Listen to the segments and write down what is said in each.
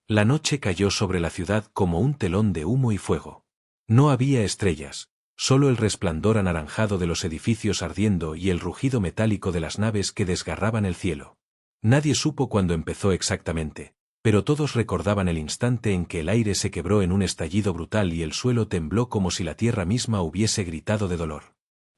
La noche cayó sobre la ciudad como un telón de humo y fuego. No había estrellas, solo el resplandor anaranjado de los edificios ardiendo y el rugido metálico de las naves que desgarraban el cielo. Nadie supo cuándo empezó exactamente, pero todos recordaban el instante en que el aire se quebró en un estallido brutal y el suelo tembló como si la tierra misma hubiese gritado de dolor.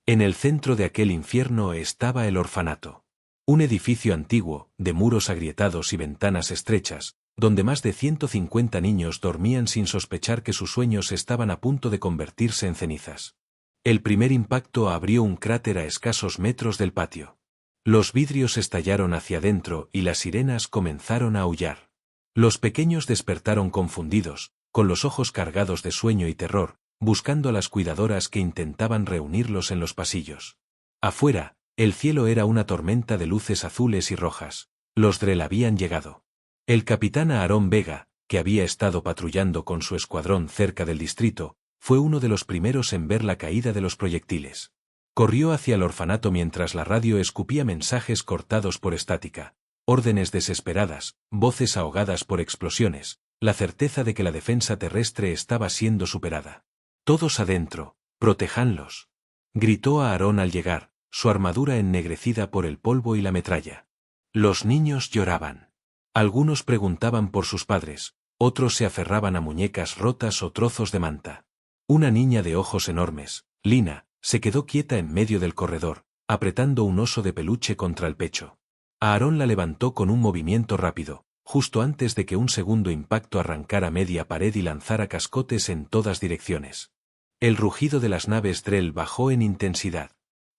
En el centro de aquel infierno estaba el orfanato. Un edificio antiguo, de muros agrietados y ventanas estrechas, donde más de 150 niños dormían sin sospechar que sus sueños estaban a punto de convertirse en cenizas. El primer impacto abrió un cráter a escasos metros del patio. Los vidrios estallaron hacia adentro y las sirenas comenzaron a aullar. Los pequeños despertaron confundidos, con los ojos cargados de sueño y terror, buscando a las cuidadoras que intentaban reunirlos en los pasillos. Afuera, el cielo era una tormenta de luces azules y rojas. Los Drell habían llegado. El capitán Aarón Vega, que había estado patrullando con su escuadrón cerca del distrito, fue uno de los primeros en ver la caída de los proyectiles. Corrió hacia el orfanato mientras la radio escupía mensajes cortados por estática, órdenes desesperadas, voces ahogadas por explosiones, la certeza de que la defensa terrestre estaba siendo superada. «Todos adentro, protéjanlos», gritó a Aarón al llegar, su armadura ennegrecida por el polvo y la metralla. Los niños lloraban. Algunos preguntaban por sus padres, otros se aferraban a muñecas rotas o trozos de manta. Una niña de ojos enormes, Lina, se quedó quieta en medio del corredor, apretando un oso de peluche contra el pecho. Aarón la levantó con un movimiento rápido, justo antes de que un segundo impacto arrancara media pared y lanzara cascotes en todas direcciones. El rugido de las naves Drell bajó en intensidad.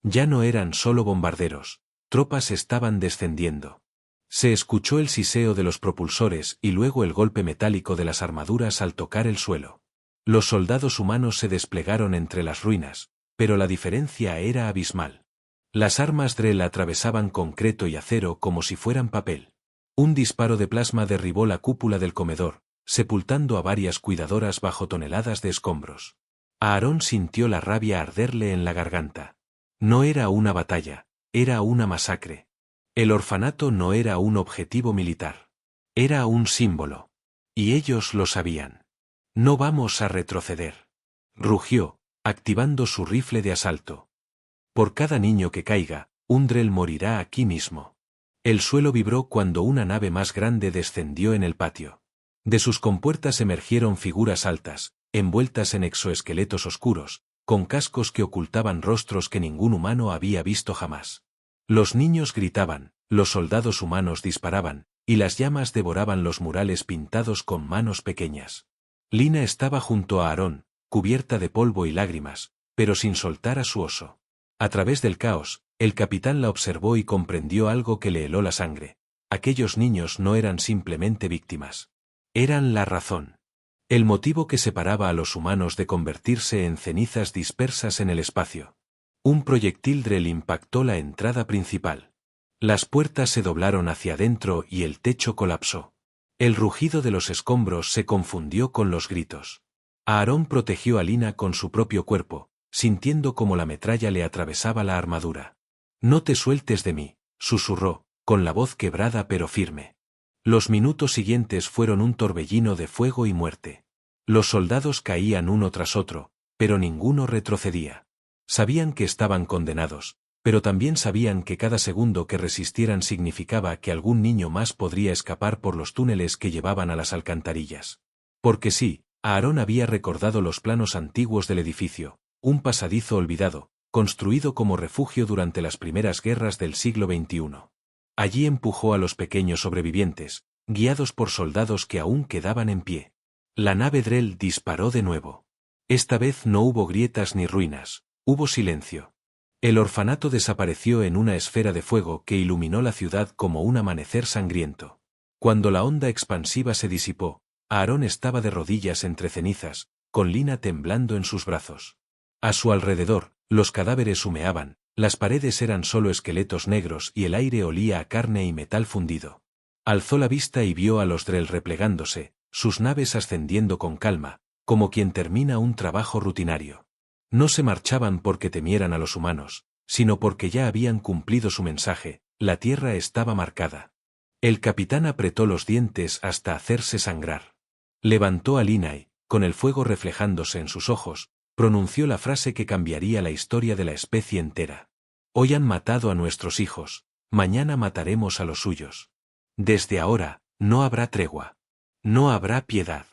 Ya no eran solo bombarderos, tropas estaban descendiendo. Se escuchó el siseo de los propulsores y luego el golpe metálico de las armaduras al tocar el suelo. Los soldados humanos se desplegaron entre las ruinas, pero la diferencia era abismal. Las armas Drell atravesaban concreto y acero como si fueran papel. Un disparo de plasma derribó la cúpula del comedor, sepultando a varias cuidadoras bajo toneladas de escombros. Aarón sintió la rabia arderle en la garganta. No era una batalla, era una masacre. El orfanato no era un objetivo militar. Era un símbolo. Y ellos lo sabían. «No vamos a retroceder», rugió, activando su rifle de asalto. «Por cada niño que caiga, un Drell morirá aquí mismo». El suelo vibró cuando una nave más grande descendió en el patio. De sus compuertas emergieron figuras altas, envueltas en exoesqueletos oscuros, con cascos que ocultaban rostros que ningún humano había visto jamás. Los niños gritaban, los soldados humanos disparaban, y las llamas devoraban los murales pintados con manos pequeñas. Lina estaba junto a Aarón, cubierta de polvo y lágrimas, pero sin soltar a su oso. A través del caos, el capitán la observó y comprendió algo que le heló la sangre. Aquellos niños no eran simplemente víctimas. Eran la razón. El motivo que separaba a los humanos de convertirse en cenizas dispersas en el espacio. Un proyectil Drell impactó la entrada principal. Las puertas se doblaron hacia adentro y el techo colapsó. El rugido de los escombros se confundió con los gritos. Aarón protegió a Lina con su propio cuerpo, sintiendo como la metralla le atravesaba la armadura. «No te sueltes de mí», susurró, con la voz quebrada pero firme. Los minutos siguientes fueron un torbellino de fuego y muerte. Los soldados caían uno tras otro, pero ninguno retrocedía. Sabían que estaban condenados, pero también sabían que cada segundo que resistieran significaba que algún niño más podría escapar por los túneles que llevaban a las alcantarillas. Porque sí, Aarón había recordado los planos antiguos del edificio, un pasadizo olvidado, construido como refugio durante las primeras guerras del siglo XXI. Allí empujó a los pequeños sobrevivientes, guiados por soldados que aún quedaban en pie. La nave Drell disparó de nuevo. Esta vez no hubo grietas ni ruinas, hubo silencio. El orfanato desapareció en una esfera de fuego que iluminó la ciudad como un amanecer sangriento. Cuando la onda expansiva se disipó, Aarón estaba de rodillas entre cenizas, con Lina temblando en sus brazos. A su alrededor, los cadáveres humeaban, las paredes eran solo esqueletos negros y el aire olía a carne y metal fundido. Alzó la vista y vio a los Drell replegándose, sus naves ascendiendo con calma, como quien termina un trabajo rutinario. No se marchaban porque temieran a los humanos, sino porque ya habían cumplido su mensaje, la tierra estaba marcada. El capitán apretó los dientes hasta hacerse sangrar. Levantó a Linai, con el fuego reflejándose en sus ojos, pronunció la frase que cambiaría la historia de la especie entera. Hoy han matado a nuestros hijos, mañana mataremos a los suyos. Desde ahora, no habrá tregua. No habrá piedad.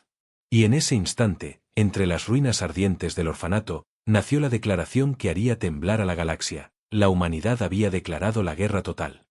Y en ese instante, entre las ruinas ardientes del orfanato, nació la declaración que haría temblar a la galaxia. La humanidad había declarado la guerra total.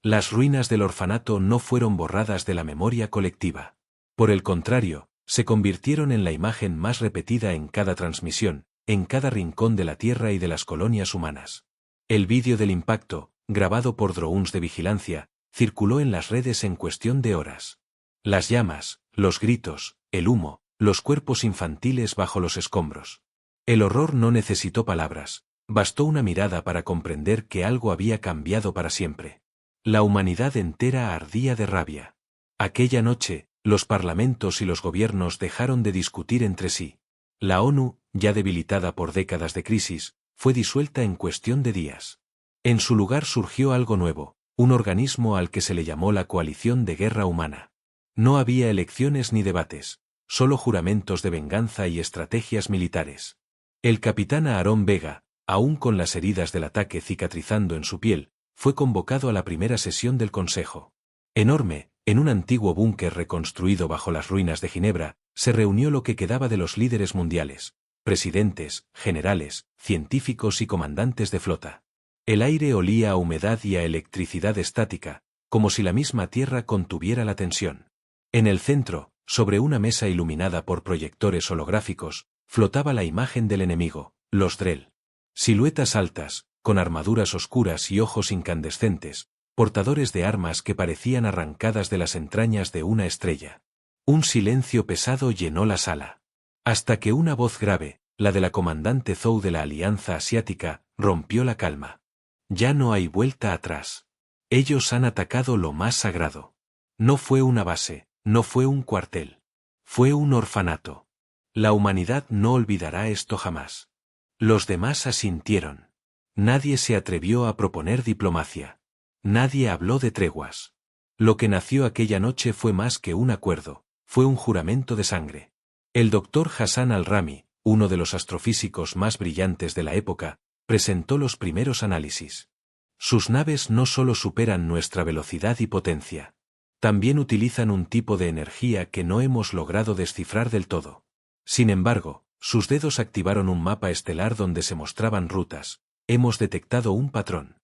Las ruinas del orfanato no fueron borradas de la memoria colectiva. Por el contrario, se convirtieron en la imagen más repetida en cada transmisión, en cada rincón de la Tierra y de las colonias humanas. El vídeo del impacto, grabado por drones de vigilancia, circuló en las redes en cuestión de horas. Las llamas, los gritos, el humo, los cuerpos infantiles bajo los escombros. El horror no necesitó palabras, bastó una mirada para comprender que algo había cambiado para siempre. La humanidad entera ardía de rabia. Aquella noche, los parlamentos y los gobiernos dejaron de discutir entre sí. La ONU, ya debilitada por décadas de crisis, fue disuelta en cuestión de días. En su lugar surgió algo nuevo, un organismo al que se le llamó la Coalición de Guerra Humana. No había elecciones ni debates, solo juramentos de venganza y estrategias militares. El capitán Aarón Vega, aún con las heridas del ataque cicatrizando en su piel, fue convocado a la primera sesión del Consejo. Enorme, en un antiguo búnker reconstruido bajo las ruinas de Ginebra, se reunió lo que quedaba de los líderes mundiales, presidentes, generales, científicos y comandantes de flota. El aire olía a humedad y a electricidad estática, como si la misma Tierra contuviera la tensión. En el centro, sobre una mesa iluminada por proyectores holográficos, flotaba la imagen del enemigo, los Drell. Siluetas altas, con armaduras oscuras y ojos incandescentes, portadores de armas que parecían arrancadas de las entrañas de una estrella. Un silencio pesado llenó la sala. Hasta que una voz grave, la de la comandante Zhou de la Alianza Asiática, rompió la calma. Ya no hay vuelta atrás. Ellos han atacado lo más sagrado. No fue una base, no fue un cuartel. Fue un orfanato. La humanidad no olvidará esto jamás. Los demás asintieron. Nadie se atrevió a proponer diplomacia. Nadie habló de treguas. Lo que nació aquella noche fue más que un acuerdo, fue un juramento de sangre. El doctor Hassan al-Rami, uno de los astrofísicos más brillantes de la época, presentó los primeros análisis. Sus naves no solo superan nuestra velocidad y potencia. También utilizan un tipo de energía que no hemos logrado descifrar del todo. Sin embargo, sus dedos activaron un mapa estelar donde se mostraban rutas. Hemos detectado un patrón.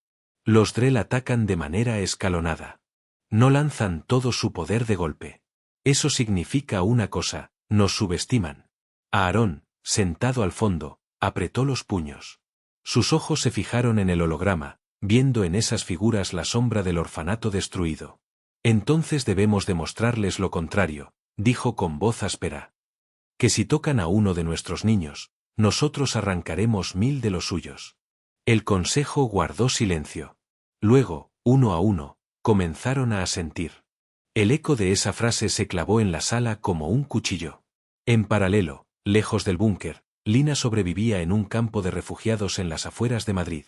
Los Drell atacan de manera escalonada. No lanzan todo su poder de golpe. Eso significa una cosa, nos subestiman. Aarón, sentado al fondo, apretó los puños. Sus ojos se fijaron en el holograma, viendo en esas figuras la sombra del orfanato destruido. Entonces debemos demostrarles lo contrario, dijo con voz áspera. Que si tocan a uno de nuestros niños, nosotros arrancaremos 1000 de los suyos. El consejo guardó silencio. Luego, uno a uno, comenzaron a asentir. El eco de esa frase se clavó en la sala como un cuchillo. En paralelo, lejos del búnker, Lina sobrevivía en un campo de refugiados en las afueras de Madrid.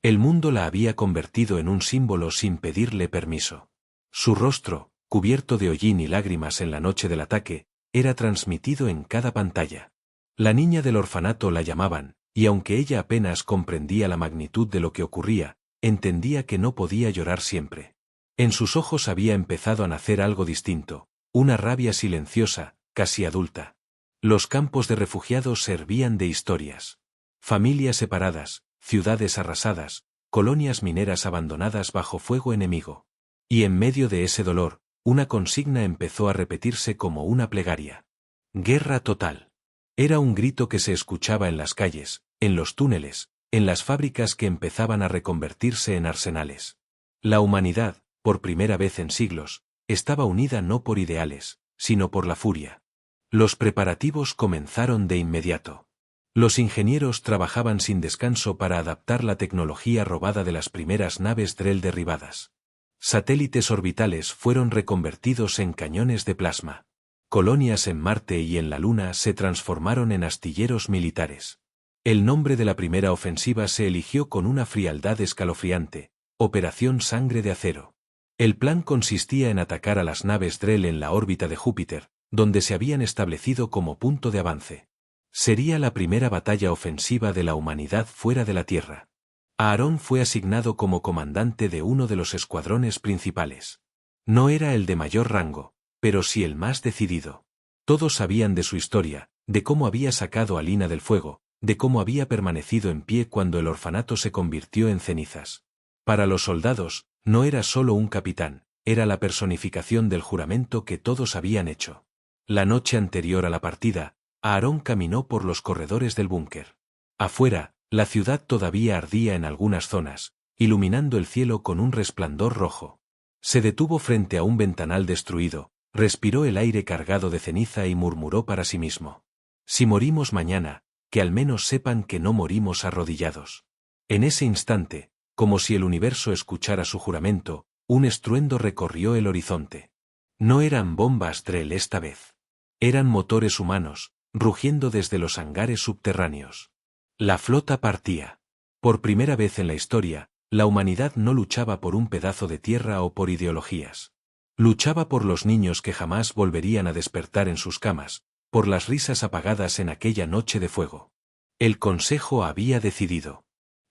El mundo la había convertido en un símbolo sin pedirle permiso. Su rostro, cubierto de hollín y lágrimas en la noche del ataque, era transmitido en cada pantalla. La niña del orfanato la llamaban, y aunque ella apenas comprendía la magnitud de lo que ocurría, entendía que no podía llorar siempre. En sus ojos había empezado a nacer algo distinto, una rabia silenciosa, casi adulta. Los campos de refugiados servían de historias. Familias separadas, ciudades arrasadas, colonias mineras abandonadas bajo fuego enemigo. Y en medio de ese dolor, una consigna empezó a repetirse como una plegaria. Guerra total. Era un grito que se escuchaba en las calles, en los túneles, en las fábricas que empezaban a reconvertirse en arsenales. La humanidad, por primera vez en siglos, estaba unida no por ideales, sino por la furia. Los preparativos comenzaron de inmediato. Los ingenieros trabajaban sin descanso para adaptar la tecnología robada de las primeras naves Drell derribadas. Satélites orbitales fueron reconvertidos en cañones de plasma. Colonias en Marte y en la Luna se transformaron en astilleros militares. El nombre de la primera ofensiva se eligió con una frialdad escalofriante: Operación Sangre de Acero. El plan consistía en atacar a las naves Drell en la órbita de Júpiter, donde se habían establecido como punto de avance. Sería la primera batalla ofensiva de la humanidad fuera de la Tierra. Aarón fue asignado como comandante de uno de los escuadrones principales. No era el de mayor rango, pero sí el más decidido. Todos sabían de su historia, de cómo había sacado a Lina del fuego, de cómo había permanecido en pie cuando el orfanato se convirtió en cenizas. Para los soldados, no era solo un capitán, era la personificación del juramento que todos habían hecho. La noche anterior a la partida, Aarón caminó por los corredores del búnker. Afuera, la ciudad todavía ardía en algunas zonas, iluminando el cielo con un resplandor rojo. Se detuvo frente a un ventanal destruido, respiró el aire cargado de ceniza y murmuró para sí mismo: si morimos mañana, que al menos sepan que no morimos arrodillados. En ese instante, como si el universo escuchara su juramento, un estruendo recorrió el horizonte. No eran bombas Drell esta vez. Eran motores humanos, rugiendo desde los hangares subterráneos. La flota partía. Por primera vez en la historia, la humanidad no luchaba por un pedazo de tierra o por ideologías. Luchaba por los niños que jamás volverían a despertar en sus camas, por las risas apagadas en aquella noche de fuego. El Consejo había decidido.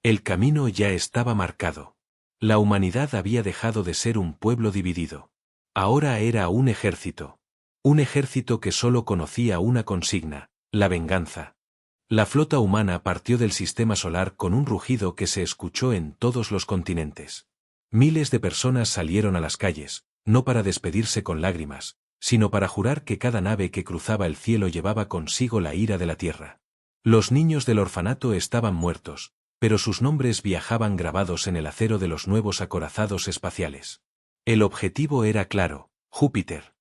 El camino ya estaba marcado. La humanidad había dejado de ser un pueblo dividido. Ahora era un ejército. Un ejército que solo conocía una consigna: la venganza. La flota humana partió del sistema solar con un rugido que se escuchó en todos los continentes. Miles de personas salieron a las calles, no para despedirse con lágrimas, sino para jurar que cada nave que cruzaba el cielo llevaba consigo la ira de la tierra. Los niños del orfanato estaban muertos, pero sus nombres viajaban grabados en el acero de los nuevos acorazados espaciales. El objetivo era claro: Júpiter.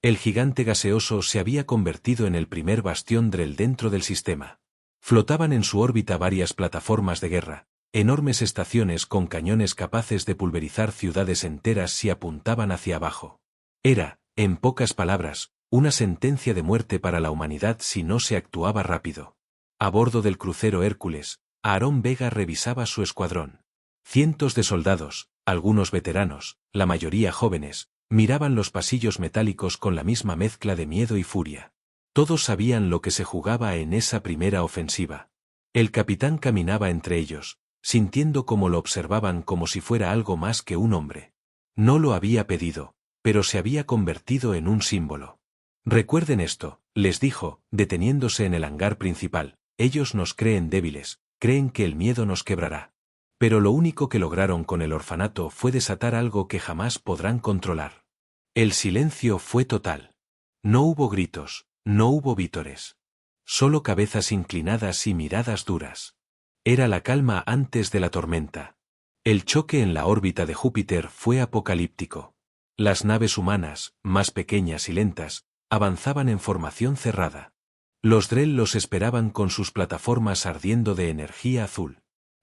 El gigante gaseoso se había convertido en el primer bastión Drell dentro del sistema. Flotaban en su órbita varias plataformas de guerra, enormes estaciones con cañones capaces de pulverizar ciudades enteras si apuntaban hacia abajo. Era, en pocas palabras, una sentencia de muerte para la humanidad si no se actuaba rápido. A bordo del crucero Hércules, Aarón Vega revisaba su escuadrón. Cientos de soldados, algunos veteranos, la mayoría jóvenes, miraban los pasillos metálicos con la misma mezcla de miedo y furia. Todos sabían lo que se jugaba en esa primera ofensiva. El capitán caminaba entre ellos, sintiendo cómo lo observaban como si fuera algo más que un hombre. No lo había pedido, pero se había convertido en un símbolo. Recuerden esto, les dijo, deteniéndose en el hangar principal: ellos nos creen débiles, creen que el miedo nos quebrará. Pero lo único que lograron con el orfanato fue desatar algo que jamás podrán controlar. El silencio fue total. No hubo gritos. No hubo vítores. Solo cabezas inclinadas y miradas duras. Era la calma antes de la tormenta. El choque en la órbita de Júpiter fue apocalíptico. Las naves humanas, más pequeñas y lentas, avanzaban en formación cerrada. Los Drell los esperaban con sus plataformas ardiendo de energía azul.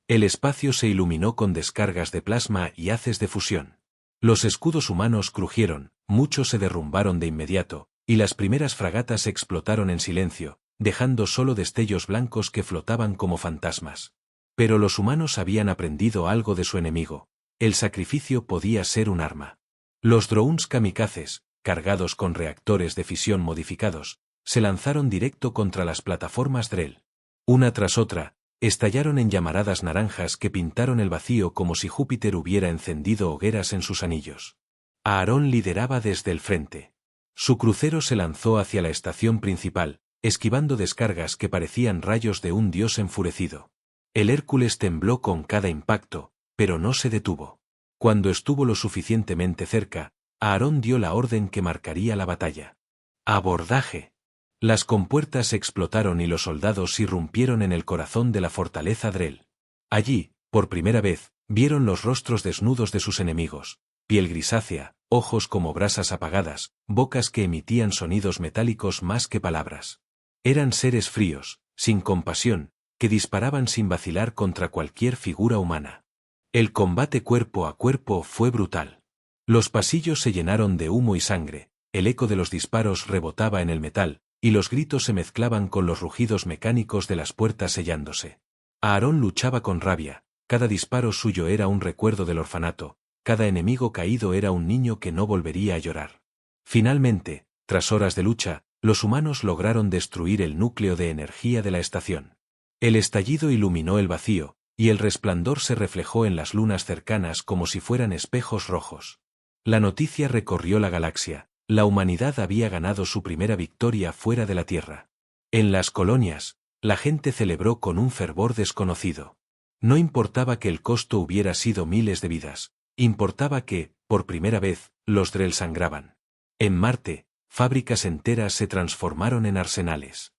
El espacio se iluminó con descargas de plasma y haces de fusión. Los escudos humanos crujieron, muchos se derrumbaron de inmediato, y las primeras fragatas explotaron en silencio, dejando solo destellos blancos que flotaban como fantasmas. Pero los humanos habían aprendido algo de su enemigo: el sacrificio podía ser un arma. Los drones kamikazes, cargados con reactores de fisión modificados, se lanzaron directo contra las plataformas Drell. Una tras otra, estallaron en llamaradas naranjas que pintaron el vacío como si Júpiter hubiera encendido hogueras en sus anillos. Aarón lideraba desde el frente. Su crucero se lanzó hacia la estación principal, esquivando descargas que parecían rayos de un dios enfurecido. El Hércules tembló con cada impacto, pero no se detuvo. Cuando estuvo lo suficientemente cerca, Aarón dio la orden que marcaría la batalla. ¡Abordaje! Las compuertas explotaron y los soldados irrumpieron en el corazón de la fortaleza Drell. Allí, por primera vez, vieron los rostros desnudos de sus enemigos: piel grisácea, ojos como brasas apagadas, bocas que emitían sonidos metálicos más que palabras. Eran seres fríos, sin compasión, que disparaban sin vacilar contra cualquier figura humana. El combate cuerpo a cuerpo fue brutal. Los pasillos se llenaron de humo y sangre, el eco de los disparos rebotaba en el metal, y los gritos se mezclaban con los rugidos mecánicos de las puertas sellándose. Aarón luchaba con rabia, cada disparo suyo era un recuerdo del orfanato, cada enemigo caído era un niño que no volvería a llorar. Finalmente, tras horas de lucha, los humanos lograron destruir el núcleo de energía de la estación. El estallido iluminó el vacío, y el resplandor se reflejó en las lunas cercanas como si fueran espejos rojos. La noticia recorrió la galaxia: la humanidad había ganado su primera victoria fuera de la Tierra. En las colonias, la gente celebró con un fervor desconocido. No importaba que el costo hubiera sido miles de vidas, importaba que, por primera vez, los Drell sangraban. En Marte, fábricas enteras se transformaron en arsenales.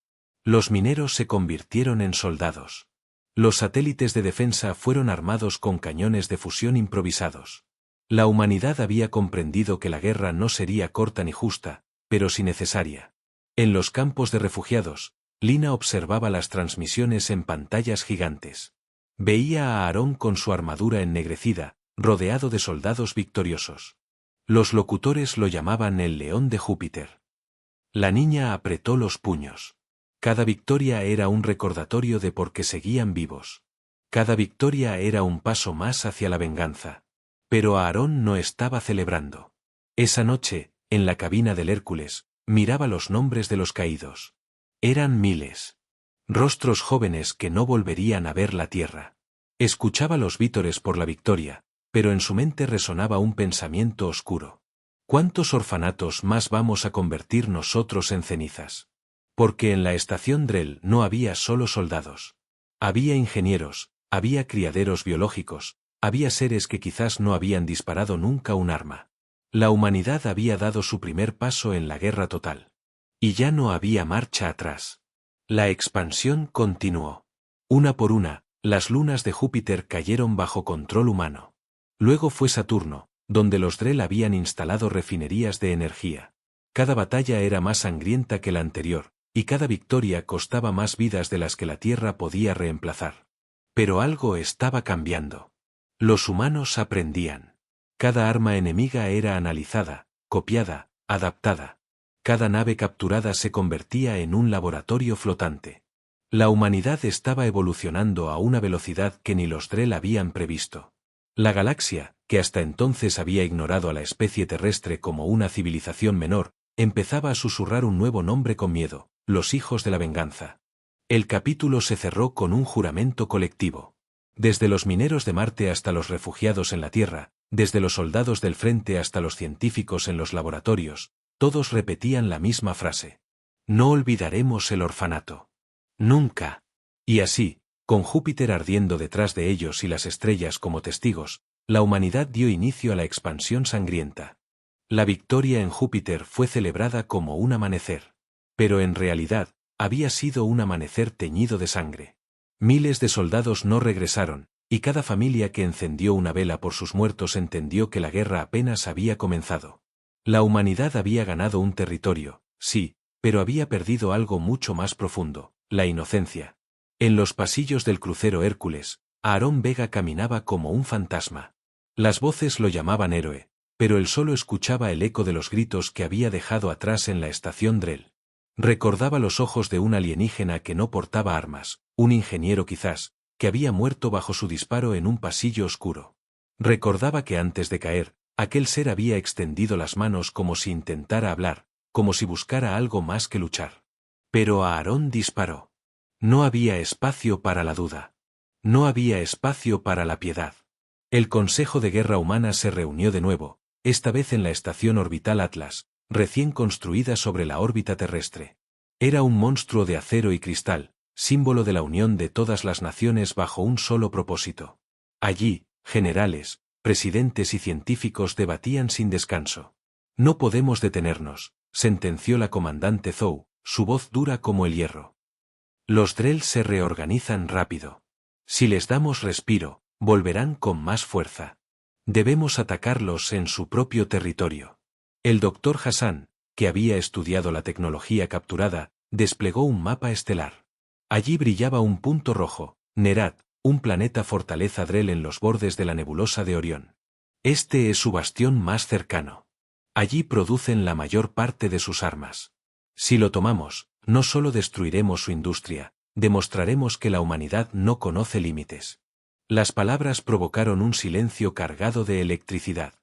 Los mineros se convirtieron en soldados. Los satélites de defensa fueron armados con cañones de fusión improvisados. La humanidad había comprendido que la guerra no sería corta ni justa, pero sí necesaria. En los campos de refugiados, Lina observaba las transmisiones en pantallas gigantes. Veía a Aarón con su armadura ennegrecida, rodeado de soldados victoriosos. Los locutores lo llamaban el León de Júpiter. La niña apretó los puños. Cada victoria era un recordatorio de por qué seguían vivos. Cada victoria era un paso más hacia la venganza. Pero Aarón no estaba celebrando. Esa noche, en la cabina del Hércules, miraba los nombres de los caídos. Eran miles. Rostros jóvenes que no volverían a ver la tierra. Escuchaba los vítores por la victoria, pero en su mente resonaba un pensamiento oscuro. ¿Cuántos orfanatos más vamos a convertir nosotros en cenizas? Porque en la estación Drell no había solo soldados. Había ingenieros, había criaderos biológicos, había seres que quizás no habían disparado nunca un arma. La humanidad había dado su primer paso en la guerra total. Y ya no había marcha atrás. La expansión continuó. Una por una, las lunas de Júpiter cayeron bajo control humano. Luego fue Saturno, donde los Drell habían instalado refinerías de energía. Cada batalla era más sangrienta que la anterior, y cada victoria costaba más vidas de las que la Tierra podía reemplazar. Pero algo estaba cambiando. Los humanos aprendían. Cada arma enemiga era analizada, copiada, adaptada. Cada nave capturada se convertía en un laboratorio flotante. La humanidad estaba evolucionando a una velocidad que ni los Drell habían previsto. La galaxia, que hasta entonces había ignorado a la especie terrestre como una civilización menor, empezaba a susurrar un nuevo nombre con miedo: los hijos de la venganza. El capítulo se cerró con un juramento colectivo. Desde los mineros de Marte hasta los refugiados en la Tierra, desde los soldados del frente hasta los científicos en los laboratorios, todos repetían la misma frase: no olvidaremos el orfanato. Nunca. Y así, con Júpiter ardiendo detrás de ellos y las estrellas como testigos, la humanidad dio inicio a la expansión sangrienta. La victoria en Júpiter fue celebrada como un amanecer. Pero en realidad, había sido un amanecer teñido de sangre. Miles de soldados no regresaron, y cada familia que encendió una vela por sus muertos entendió que la guerra apenas había comenzado. La humanidad había ganado un territorio, sí, pero había perdido algo mucho más profundo: la inocencia. En los pasillos del crucero Hércules, Aarón Vega caminaba como un fantasma. Las voces lo llamaban héroe, pero él solo escuchaba el eco de los gritos que había dejado atrás en la estación Drell. Recordaba los ojos de un alienígena que no portaba armas, un ingeniero quizás, que había muerto bajo su disparo en un pasillo oscuro. Recordaba que antes de caer, aquel ser había extendido las manos como si intentara hablar, como si buscara algo más que luchar. Pero Aarón disparó. No había espacio para la duda. No había espacio para la piedad. El Consejo de Guerra Humana se reunió de nuevo, esta vez en la estación orbital Atlas, recién construida sobre la órbita terrestre. Era un monstruo de acero y cristal, símbolo de la unión de todas las naciones bajo un solo propósito. Allí, generales, presidentes y científicos debatían sin descanso. No podemos detenernos, sentenció la comandante Zhou, su voz dura como el hierro. Los Drell se reorganizan rápido. Si les damos respiro, volverán con más fuerza. Debemos atacarlos en su propio territorio. El Dr. Hassan, que había estudiado la tecnología capturada, desplegó un mapa estelar. Allí brillaba un punto rojo, Nerat, un planeta fortaleza Drell en los bordes de la nebulosa de Orión. Este es su bastión más cercano. Allí producen la mayor parte de sus armas. Si lo tomamos, no solo destruiremos su industria, demostraremos que la humanidad no conoce límites. Las palabras provocaron un silencio cargado de electricidad.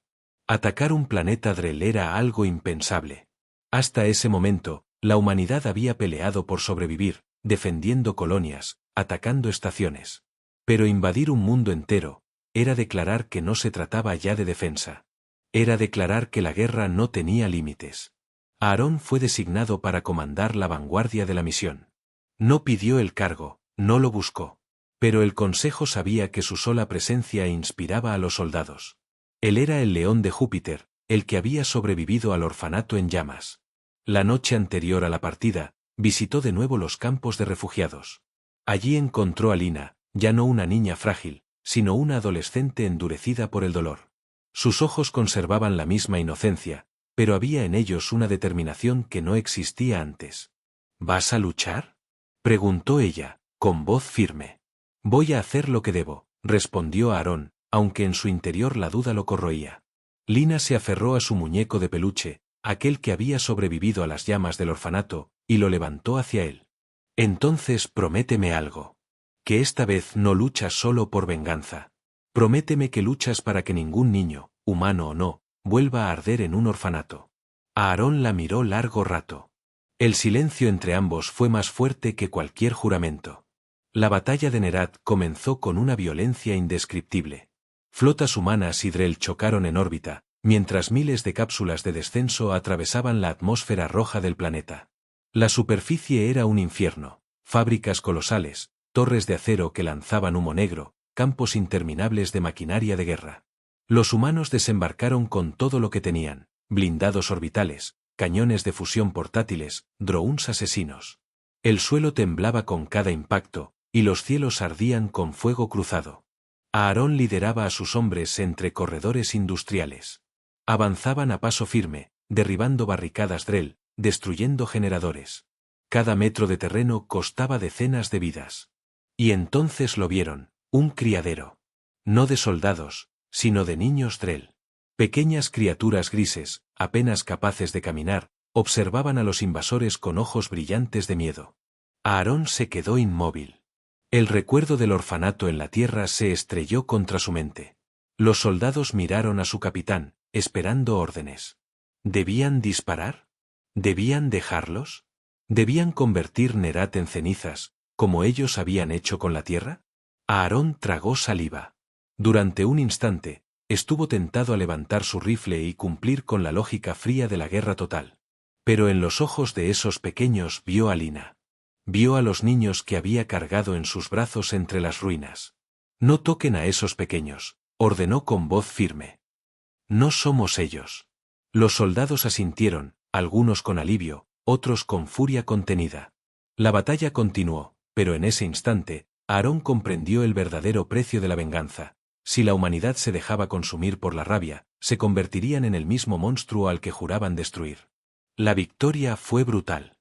Atacar un planeta Drell era algo impensable. Hasta ese momento, la humanidad había peleado por sobrevivir, defendiendo colonias, atacando estaciones. Pero invadir un mundo entero, era declarar que no se trataba ya de defensa. Era declarar que la guerra no tenía límites. Aarón fue designado para comandar la vanguardia de la misión. No pidió el cargo, no lo buscó. Pero el Consejo sabía que su sola presencia inspiraba a los soldados. Él era el león de Júpiter, el que había sobrevivido al orfanato en llamas. La noche anterior a la partida, visitó de nuevo los campos de refugiados. Allí encontró a Lina, ya no una niña frágil, sino una adolescente endurecida por el dolor. Sus ojos conservaban la misma inocencia, pero había en ellos una determinación que no existía antes. ¿Vas a luchar?, preguntó ella, con voz firme. Voy a hacer lo que debo, respondió Aarón, aunque en su interior la duda lo corroía. Lina se aferró a su muñeco de peluche, aquel que había sobrevivido a las llamas del orfanato, y lo levantó hacia él. Entonces prométeme algo. Que esta vez no luchas solo por venganza. Prométeme que luchas para que ningún niño, humano o no, vuelva a arder en un orfanato. Aarón la miró largo rato. El silencio entre ambos fue más fuerte que cualquier juramento. La batalla de Nerat comenzó con una violencia indescriptible. Flotas humanas y Drell chocaron en órbita, mientras miles de cápsulas de descenso atravesaban la atmósfera roja del planeta. La superficie era un infierno, fábricas colosales, torres de acero que lanzaban humo negro, campos interminables de maquinaria de guerra. Los humanos desembarcaron con todo lo que tenían, blindados orbitales, cañones de fusión portátiles, drones asesinos. El suelo temblaba con cada impacto, y los cielos ardían con fuego cruzado. Aarón lideraba a sus hombres entre corredores industriales. Avanzaban a paso firme, derribando barricadas Drell, destruyendo generadores. Cada metro de terreno costaba decenas de vidas. Y entonces lo vieron, un criadero. No de soldados, sino de niños Drell. Pequeñas criaturas grises, apenas capaces de caminar, observaban a los invasores con ojos brillantes de miedo. Aarón se quedó inmóvil. El recuerdo del orfanato en la tierra se estrelló contra su mente. Los soldados miraron a su capitán, esperando órdenes. ¿Debían disparar? ¿Debían dejarlos? ¿Debían convertir Nerat en cenizas, como ellos habían hecho con la tierra? Aarón tragó saliva. Durante un instante, estuvo tentado a levantar su rifle y cumplir con la lógica fría de la guerra total. Pero en los ojos de esos pequeños vio a Lina. Vio a los niños que había cargado en sus brazos entre las ruinas. No toquen a esos pequeños, ordenó con voz firme. No somos ellos. Los soldados asintieron, algunos con alivio, otros con furia contenida. La batalla continuó, pero en ese instante, Aarón comprendió el verdadero precio de la venganza. Si la humanidad se dejaba consumir por la rabia, se convertirían en el mismo monstruo al que juraban destruir. La victoria fue brutal.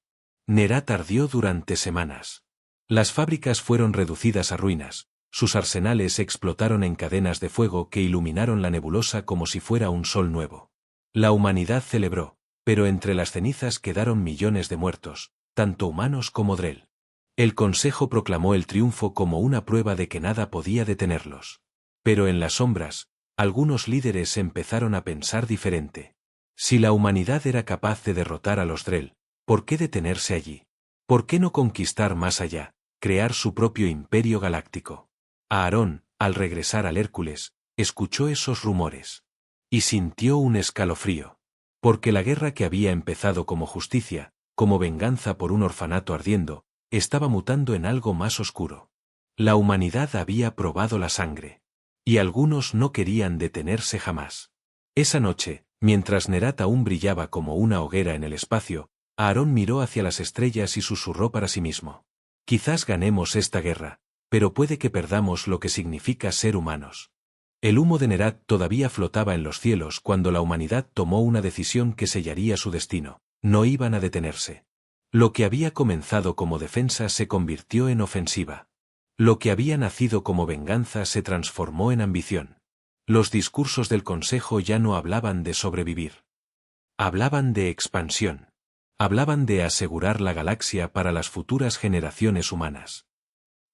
Nerat ardió durante semanas. Las fábricas fueron reducidas a ruinas, sus arsenales explotaron en cadenas de fuego que iluminaron la nebulosa como si fuera un sol nuevo. La humanidad celebró, pero entre las cenizas quedaron millones de muertos, tanto humanos como Drell. El Consejo proclamó el triunfo como una prueba de que nada podía detenerlos. Pero en las sombras, algunos líderes empezaron a pensar diferente. Si la humanidad era capaz de derrotar a los Drell, ¿por qué detenerse allí? ¿Por qué no conquistar más allá, crear su propio imperio galáctico? Aarón, al regresar al Hércules, escuchó esos rumores. Y sintió un escalofrío. Porque la guerra que había empezado como justicia, como venganza por un orfanato ardiendo, estaba mutando en algo más oscuro. La humanidad había probado la sangre. Y algunos no querían detenerse jamás. Esa noche, mientras Nerat aún brillaba como una hoguera en el espacio, Aarón miró hacia las estrellas y susurró para sí mismo. Quizás ganemos esta guerra, pero puede que perdamos lo que significa ser humanos. El humo de Nerat todavía flotaba en los cielos cuando la humanidad tomó una decisión que sellaría su destino. No iban a detenerse. Lo que había comenzado como defensa se convirtió en ofensiva. Lo que había nacido como venganza se transformó en ambición. Los discursos del Consejo ya no hablaban de sobrevivir. Hablaban de expansión. Hablaban de asegurar la galaxia para las futuras generaciones humanas.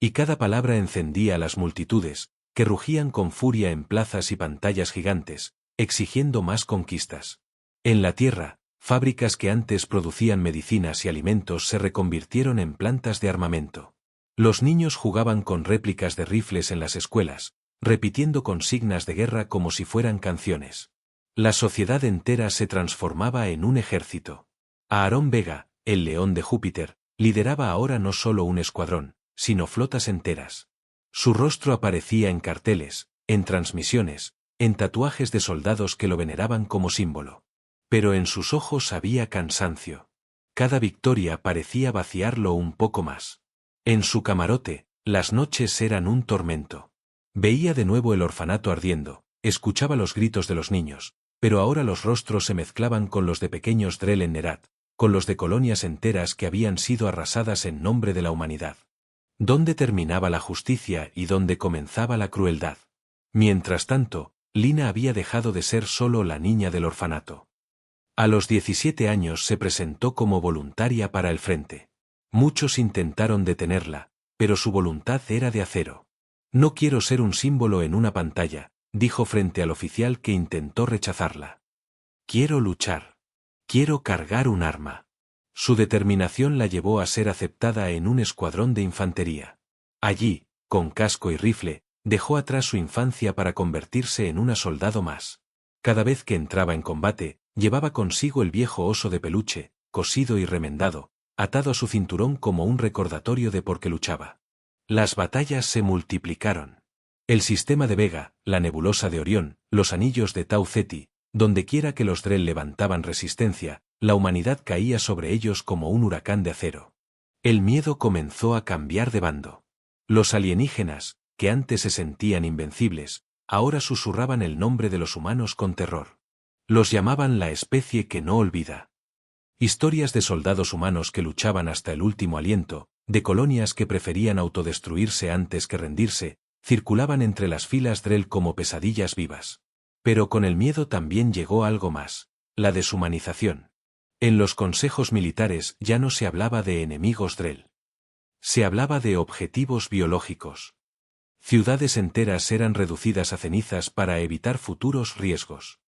Y cada palabra encendía a las multitudes, que rugían con furia en plazas y pantallas gigantes, exigiendo más conquistas. En la Tierra, fábricas que antes producían medicinas y alimentos se reconvirtieron en plantas de armamento. Los niños jugaban con réplicas de rifles en las escuelas, repitiendo consignas de guerra como si fueran canciones. La sociedad entera se transformaba en un ejército. Aarón Vega, el león de Júpiter, lideraba ahora no solo un escuadrón, sino flotas enteras. Su rostro aparecía en carteles, en transmisiones, en tatuajes de soldados que lo veneraban como símbolo. Pero en sus ojos había cansancio. Cada victoria parecía vaciarlo un poco más. En su camarote, las noches eran un tormento. Veía de nuevo el orfanato ardiendo, escuchaba los gritos de los niños, pero ahora los rostros se mezclaban con los de pequeños Drell en Nerat, con los de colonias enteras que habían sido arrasadas en nombre de la humanidad. ¿Dónde terminaba la justicia y dónde comenzaba la crueldad? Mientras tanto, Lina había dejado de ser solo la niña del orfanato. A los 17 años se presentó como voluntaria para el frente. Muchos intentaron detenerla, pero su voluntad era de acero. No quiero ser un símbolo en una pantalla, dijo frente al oficial que intentó rechazarla. Quiero luchar. Quiero cargar un arma. Su determinación la llevó a ser aceptada en un escuadrón de infantería. Allí, con casco y rifle, dejó atrás su infancia para convertirse en una soldado más. Cada vez que entraba en combate, llevaba consigo el viejo oso de peluche, cosido y remendado, atado a su cinturón como un recordatorio de por qué luchaba. Las batallas se multiplicaron. El sistema de Vega, la nebulosa de Orión, los anillos de Tau Ceti, dondequiera que los Drell levantaban resistencia, la humanidad caía sobre ellos como un huracán de acero. El miedo comenzó a cambiar de bando. Los alienígenas, que antes se sentían invencibles, ahora susurraban el nombre de los humanos con terror. Los llamaban la especie que no olvida. Historias de soldados humanos que luchaban hasta el último aliento, de colonias que preferían autodestruirse antes que rendirse, circulaban entre las filas Drell como pesadillas vivas. Pero con el miedo también llegó algo más, la deshumanización. En los consejos militares ya no se hablaba de enemigos Drell. Se hablaba de objetivos biológicos. Ciudades enteras eran reducidas a cenizas para evitar futuros riesgos.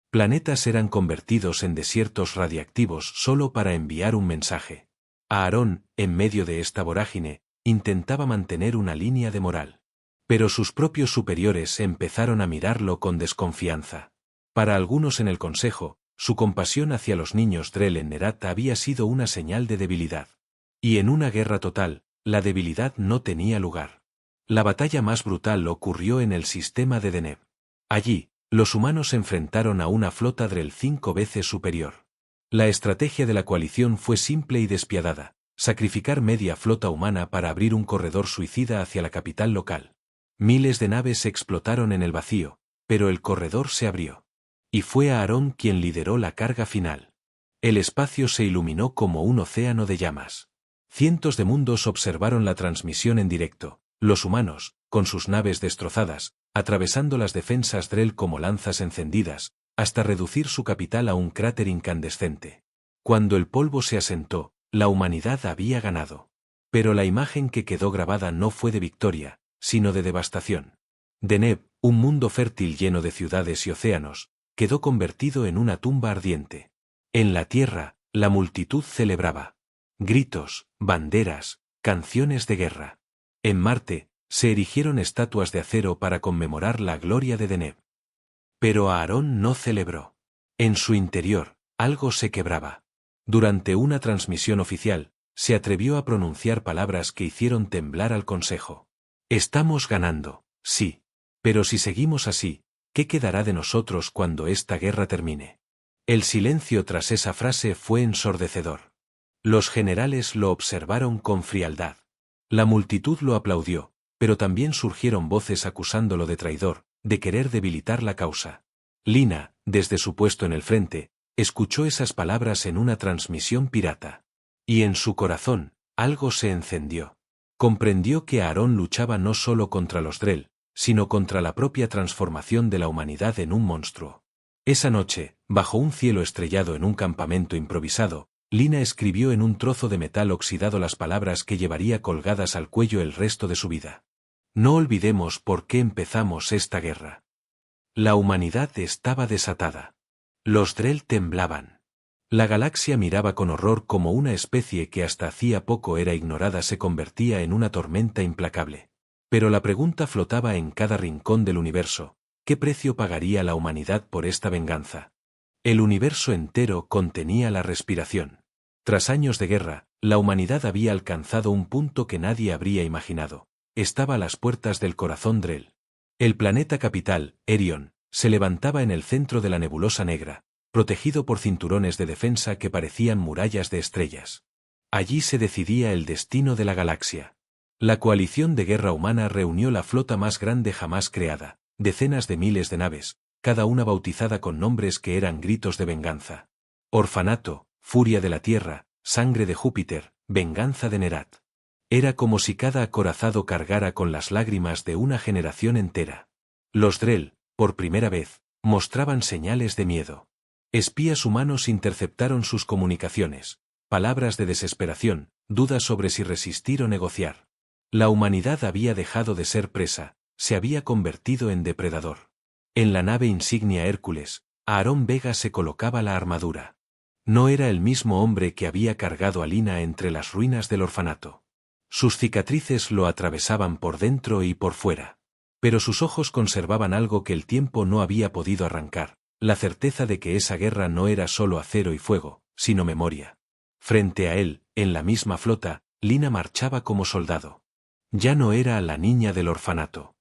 Planetas eran convertidos en desiertos radiactivos solo para enviar un mensaje. Aarón, en medio de esta vorágine, intentaba mantener una línea de moral. Pero sus propios superiores empezaron a mirarlo con desconfianza. Para algunos en el consejo, su compasión hacia los niños Drell en Nerat había sido una señal de debilidad. Y en una guerra total, la debilidad no tenía lugar. La batalla más brutal ocurrió en el sistema de Deneb. Allí, los humanos se enfrentaron a una flota Drell 5 veces superior. La estrategia de la coalición fue simple y despiadada: sacrificar media flota humana para abrir un corredor suicida hacia la capital local. Miles de naves explotaron en el vacío, pero el corredor se abrió. Y fue Aarón quien lideró la carga final. El espacio se iluminó como un océano de llamas. Cientos de mundos observaron la transmisión en directo, los humanos, con sus naves destrozadas, atravesando las defensas Drell como lanzas encendidas, hasta reducir su capital a un cráter incandescente. Cuando el polvo se asentó, la humanidad había ganado. Pero la imagen que quedó grabada no fue de victoria, sino de devastación. Deneb, un mundo fértil lleno de ciudades y océanos, quedó convertido en una tumba ardiente. En la tierra, la multitud celebraba. Gritos, banderas, canciones de guerra. En Marte, se erigieron estatuas de acero para conmemorar la gloria de Deneb. Pero Aarón no celebró. En su interior, algo se quebraba. Durante una transmisión oficial, se atrevió a pronunciar palabras que hicieron temblar al consejo. Estamos ganando, sí. Pero si seguimos así, ¿qué quedará de nosotros cuando esta guerra termine? El silencio tras esa frase fue ensordecedor. Los generales lo observaron con frialdad. La multitud lo aplaudió, pero también surgieron voces acusándolo de traidor, de querer debilitar la causa. Lina, desde su puesto en el frente, escuchó esas palabras en una transmisión pirata. Y en su corazón, algo se encendió. Comprendió que Aarón luchaba no solo contra los Drell, sino contra la propia transformación de la humanidad en un monstruo. Esa noche, bajo un cielo estrellado en un campamento improvisado, Lina escribió en un trozo de metal oxidado las palabras que llevaría colgadas al cuello el resto de su vida. No olvidemos por qué empezamos esta guerra. La humanidad estaba desatada. Los Drell temblaban. La galaxia miraba con horror como una especie que hasta hacía poco era ignorada se convertía en una tormenta implacable. Pero la pregunta flotaba en cada rincón del universo: ¿qué precio pagaría la humanidad por esta venganza? El universo entero contenía la respiración. Tras años de guerra, la humanidad había alcanzado un punto que nadie habría imaginado. Estaba a las puertas del corazón Drell. El planeta capital, Erion, se levantaba en el centro de la nebulosa negra, protegido por cinturones de defensa que parecían murallas de estrellas. Allí se decidía el destino de la galaxia. La coalición de guerra humana reunió la flota más grande jamás creada, decenas de miles de naves, cada una bautizada con nombres que eran gritos de venganza. Orfanato, furia de la tierra, sangre de Júpiter, venganza de Nerat. Era como si cada acorazado cargara con las lágrimas de una generación entera. Los Drell, por primera vez, mostraban señales de miedo. Espías humanos interceptaron sus comunicaciones, palabras de desesperación, dudas sobre si resistir o negociar. La humanidad había dejado de ser presa, se había convertido en depredador. En la nave insignia Hércules, Aarón Vega se colocaba la armadura. No era el mismo hombre que había cargado a Lina entre las ruinas del orfanato. Sus cicatrices lo atravesaban por dentro y por fuera. Pero sus ojos conservaban algo que el tiempo no había podido arrancar, la certeza de que esa guerra no era solo acero y fuego, sino memoria. Frente a él, en la misma flota, Lina marchaba como soldado. Ya no era la niña del orfanato.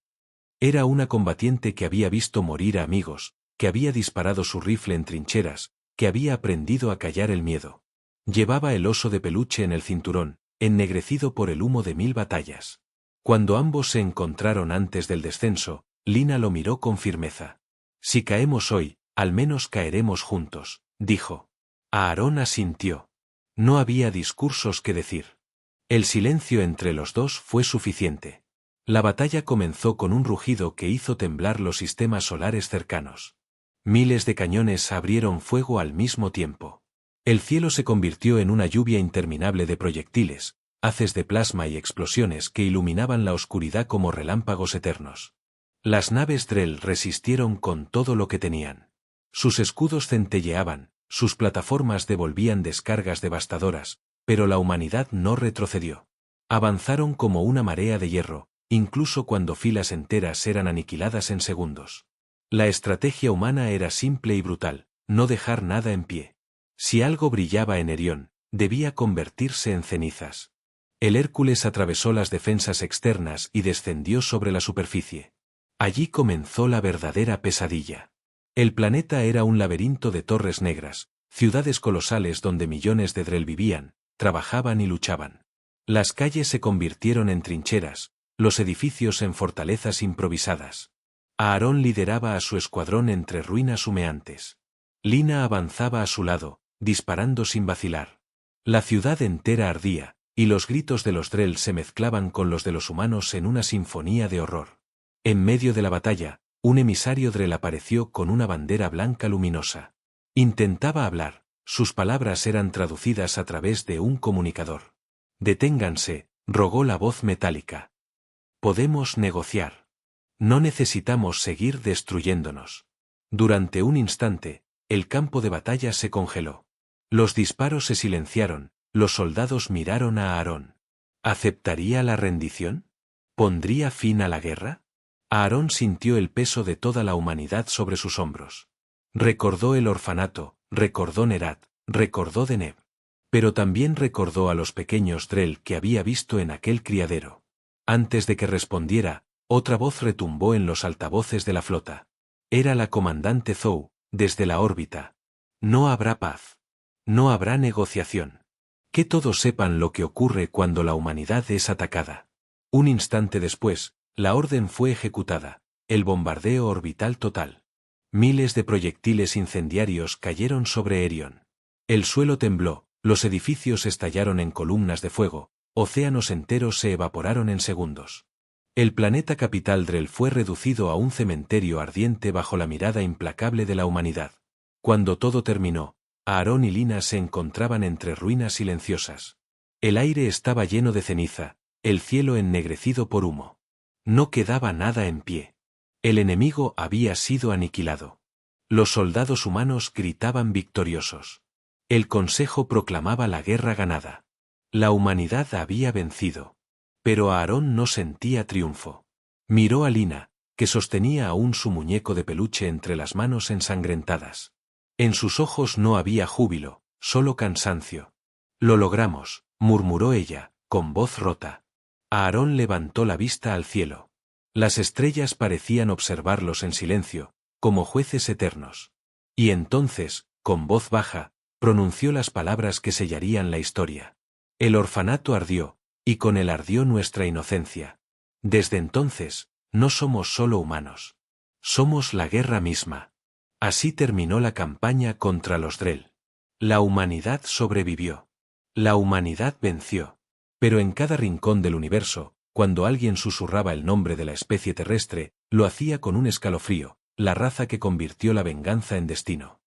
Era una combatiente que había visto morir a amigos, que había disparado su rifle en trincheras, que había aprendido a callar el miedo. Llevaba el oso de peluche en el cinturón, ennegrecido por el humo de 1000 batallas. Cuando ambos se encontraron antes del descenso, Lina lo miró con firmeza. Si caemos hoy, al menos caeremos juntos, dijo. Aarón asintió. No había discursos que decir. El silencio entre los dos fue suficiente. La batalla comenzó con un rugido que hizo temblar los sistemas solares cercanos. Miles de cañones abrieron fuego al mismo tiempo. El cielo se convirtió en una lluvia interminable de proyectiles, haces de plasma y explosiones que iluminaban la oscuridad como relámpagos eternos. Las naves Drell resistieron con todo lo que tenían. Sus escudos centelleaban, sus plataformas devolvían descargas devastadoras, pero la humanidad no retrocedió. Avanzaron como una marea de hierro, incluso cuando filas enteras eran aniquiladas en segundos. La estrategia humana era simple y brutal: no dejar nada en pie. Si algo brillaba en Erión, debía convertirse en cenizas. El Hércules atravesó las defensas externas y descendió sobre la superficie. Allí comenzó la verdadera pesadilla. El planeta era un laberinto de torres negras, ciudades colosales donde millones de Drell vivían, trabajaban y luchaban. Las calles se convirtieron en trincheras, los edificios en fortalezas improvisadas. Aarón lideraba a su escuadrón entre ruinas humeantes. Lina avanzaba a su lado, disparando sin vacilar. La ciudad entera ardía, y los gritos de los Drell se mezclaban con los de los humanos en una sinfonía de horror. En medio de la batalla, un emisario Drell apareció con una bandera blanca luminosa. Intentaba hablar, sus palabras eran traducidas a través de un comunicador. «Deténganse», rogó la voz metálica. «Podemos negociar. No necesitamos seguir destruyéndonos». Durante un instante, el campo de batalla se congeló. Los disparos se silenciaron, los soldados miraron a Aarón. ¿Aceptaría la rendición? ¿Pondría fin a la guerra? Aarón sintió el peso de toda la humanidad sobre sus hombros. Recordó el orfanato, recordó Nerat, recordó Deneb. Pero también recordó a los pequeños Drell que había visto en aquel criadero. Antes de que respondiera, otra voz retumbó en los altavoces de la flota. Era la comandante Zou, desde la órbita. No habrá paz. No habrá negociación. Que todos sepan lo que ocurre cuando la humanidad es atacada. Un instante después, la orden fue ejecutada, el bombardeo orbital total. Miles de proyectiles incendiarios cayeron sobre Erión. El suelo tembló, los edificios estallaron en columnas de fuego, océanos enteros se evaporaron en segundos. El planeta capital Drell fue reducido a un cementerio ardiente bajo la mirada implacable de la humanidad. Cuando todo terminó, Aarón y Lina se encontraban entre ruinas silenciosas. El aire estaba lleno de ceniza, el cielo ennegrecido por humo. No quedaba nada en pie. El enemigo había sido aniquilado. Los soldados humanos gritaban victoriosos. El Consejo proclamaba la guerra ganada. La humanidad había vencido. Pero Aarón no sentía triunfo. Miró a Lina, que sostenía aún su muñeco de peluche entre las manos ensangrentadas. En sus ojos no había júbilo, solo cansancio. «Lo logramos», murmuró ella, con voz rota. Aarón levantó la vista al cielo. Las estrellas parecían observarlos en silencio, como jueces eternos. Y entonces, con voz baja, pronunció las palabras que sellarían la historia. El orfanato ardió, y con él ardió nuestra inocencia. Desde entonces, no somos solo humanos. Somos la guerra misma. Así terminó la campaña contra los Drell. La humanidad sobrevivió. La humanidad venció. Pero en cada rincón del universo, cuando alguien susurraba el nombre de la especie terrestre, lo hacía con un escalofrío, la raza que convirtió la venganza en destino.